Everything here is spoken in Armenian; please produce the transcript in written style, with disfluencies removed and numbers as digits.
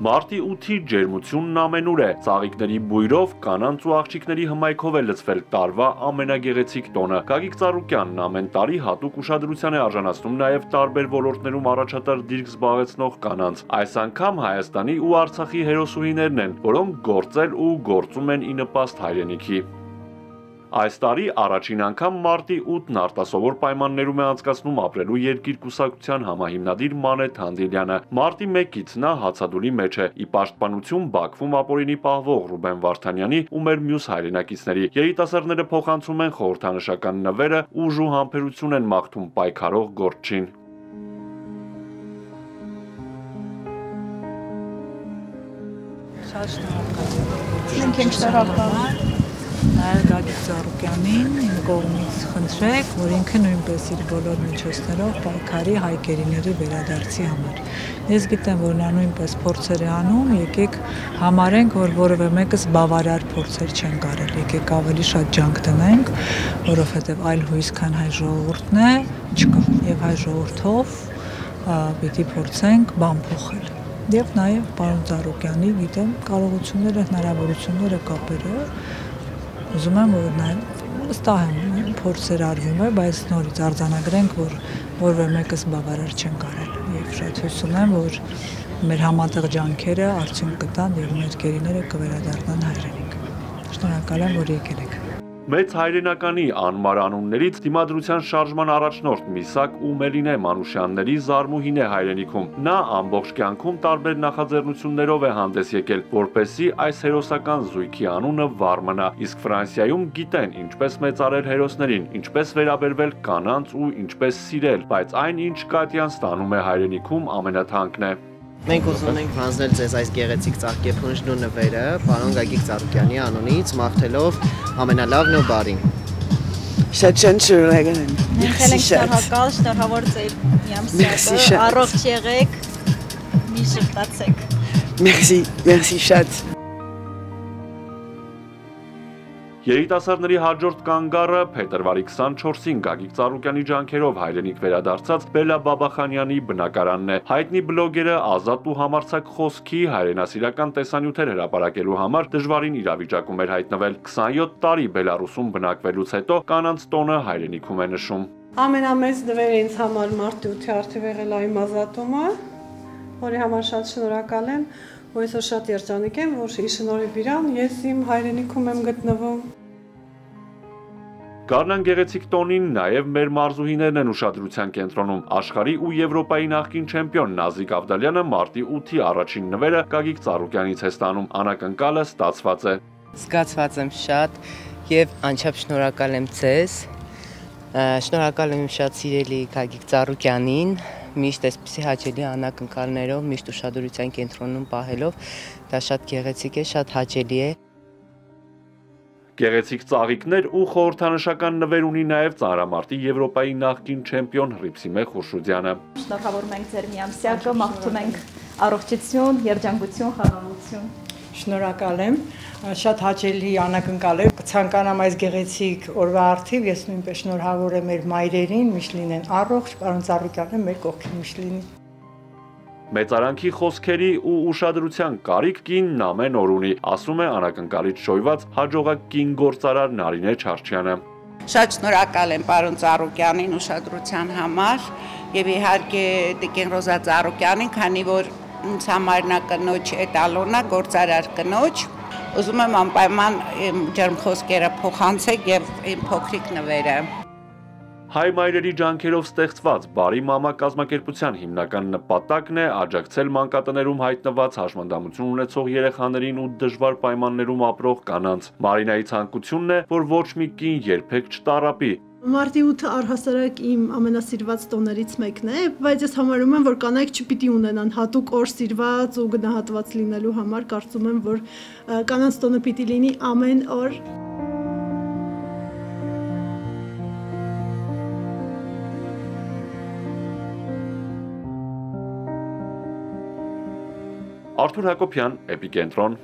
Մարտի 8-ի ջերմությունն ամենուր է, ծաղիկների բույրով, կանանց ու աղջիկների հմայքով է լցվել տարվա ամենագեղեցիկ տոնը։ Գագիկ Ծառուկյանն ամեն տարի հատուկ ուշադրության է արժանացնում նաև տարբեր ոլորտներում առաջատար դիրք զբաղեցնող կանանց։ Այս անգամ Հայաստանի ու Արցախի հերոսուհիներն են, որոնք գործել ու գործում են ի նպաստ հայրենիքի։ Այս տարի առաջին անգամ մարտի 8-ն արտասովոր պայմաններում է անցկացնում ապրելու երկիր կուսակցության համահիմնադիր Մանեթ Հանդիլյանը։ Մարտի 1-ից նա հացադուլի մեջ է, ի պաշտպանություն Բաքվում ապօրինի պահվող Ռուբեն Վարդանյանի ու մեր մյուս հայրենակիցների։ Երիտասարդները փոխանցում են խորհրդանշական նվերը, ուժ ու համբերություն են մաղթում պայքարող գործչին։ Մենք ենք շնորհակալ Նաեւ Գագիկ Ծառուկյանին իմ կողմից խնդրեք, որ ինքը նույնպես իր բոլոր միջոցներով պայքարի հայ գերիների վերադարձի համար։ Ես գիտեմ, որ նա նույնպես փորձեր է անում, եկեք համարենք, որ որևէ մեկս բավարար փորձեր չեն կարել, եկեք ավելի շատ ջանք դնենք, որովհետև այլ հույս, քան հայ ժողովուրդն է, չկա, եւ հայ ժողովրդով պիտի փորձենք բան փոխել։ Եվ նաեւ պարոն Ծառուկյանի, գիտեմ, կարողությունները, հնարավորությունները, կապերը Ուզում եմ, որ նաև վստահ եմ փորձեր արվում է, բայց նորից արձանագրենք, որ որևէ մեկս բավարար չեն կարել եւ շատ հույս ունեմ, որ մեր համատեղ ջանքերը արդյունք կտան եւ մեր գերիները կվերադառնան հայրենիք։ Շնորհակալ եմ, որ եկել եք։ Մեծ հայրենականի անմար անուններից դիմադրության շարժման առաջնորդ Միսակ ու Մելինե Մանուշյանների զարմուհին է հայրենիքում։ Նա ամբողջ կյանքում տարբեր նախաձեռնություններով է հանդես եկել, որպեսզի այս հերոսական զույգի անունը վառ մնա, իսկ Ֆրանսիայում գիտեն ինչպես մեծարել հերոսներին, ինչպես վերաբերվել կանանց ու ինչպես սիրել, բայց այն ինչ Կատյան ստանում է հայրենիքում ամենաթանկն է։ Մենք ուզում ենք հանձնել ձեզ այս գեղեցիկ ծաղկեփունջն ու նվերը պարոն Գագիկ Ծառուկյանի անունից, մաղթելով ամենալավն ու բարին։ Շատ շնորհակալ եմ։ Մենք ենք շնորհակալ, շնորհավոր ձեր միամսյակը, առողջ եղեք, մի շփտացեք։ Մերսի շատ։ Երիտասարդների հաջորդ կանգառը փետրվարի 24-ին Գագիկ Ծառուկյանի ջանքերով հայրենիք վերադարձած Բելա Բաբախանյանի բնակարանն է։ Հայտնի բլոգերը ազատ ու համարձակ խոսքի հայրենասիրական տեսանյութեր հրապարակելու համար դժվարին իրավիճակում էր հայտնվել։ 27 տարի Բելարուսում բնակվելուց հետո կանանց տոնը հայրենիքում է նշում։ Ամենամեծ նվերը ինձ համար մարտի 8-ի արդիվ եղել այն ազատումը, որի համար շատ շնորհակալ եմ։ Ու այսօր շատ երջանիկ եմ, որ ի շնորհիվ իրան ես իմ հայրենիքում եմ գտնվում։ Գառնան գեղեցիկ տոնին նաև մեր մարզուհիներն են ուշադրության կենտրոնում։ Աշխարհի ու Եվրոպայի նախկին չեմպիոն Նազիկ Ավդալյանը մարտի 8-ի առաջին նվերը Գագիկ Ծառուկյանից է ստանում։ Անակնկալը ստացված է։ Զգացված եմ շատ եւ անչափ շնորհակալ եմ ձեզ։ Շնորհակալ եմ շատ սիրելի Գագիկ Ծառուկյանին։ Միշտ այսպիսի հաճելի անակնկալներով, միշտ ուշադրության կենտրոնում պահելով, դա շատ գեղեցիկ է, շատ հաճելի է։ Գեղեցիկ ծաղիկներ ու խորհրդանշական նվեր ունի նաև ծանրամարտի Եվրոպայի նախկին չեմպիոն Հռիփսիմե Խուրշուդյանը։ Շնորհավորում ենք ձեր միամսյակը, մաղթում ենք առողջություն, երջանկություն, խաղաղություն։ Շնորհակալ եմ, շատ հաճելի անակնկալ է։ Կցանկանամ այս գեղեցիկ օրվա արդիվ, ես նույնպես շնորհավոր եմ մեր մայրերին, միշտ լինեն առողջ, պարոն Ծառուկյանը մեր կողքին միշտ լինի։ Մեծարանքի խոսքերի ու ուշադրության կարիք կինն ամեն օր ունի, ասում է անակնկալից շոյված հաջողակ կին գործարար Նարինե Չարչյանը։ Շատ շնորհակալ եմ պարոն Ծառուկյանին ուշադրության համար եւ իհարկե Տիկին Ռոզա Ծառուկյանին, քանի որ ինձ համար նա կնոջ էտալոնա, գործարար կնոջ։ Ուզում եմ անպայման ջերմ խոսքերը փոխանցեք եւ իմ փոքրիկ նվերը։ Հայ մայրերի ջանքերով ստեղծված Բարի մամա կազմակերպության հիմնական նպատակն է աջակցել մանկատներում հայտնված հաշմանդամություն ունեցող երեխաներին ու դժվար պայմաններում ապրող կանանց։ Մարինայի ցանկությունն է, որ ոչ մի կին երբեք չտառապի։ Մարտի 8-ը առհասարակ իմ ամենասիրված տոներից մեկն է, բայց ես համարում եմ, որ կանայք չպիտի ունենան հատուկ օր սիրված ու գնահատված լինելու համար, կարծում եմ, որ կանանց տոնը պիտի լինի ամեն օր։ Արթուր Հակոբյան, Էպիկենտրոն։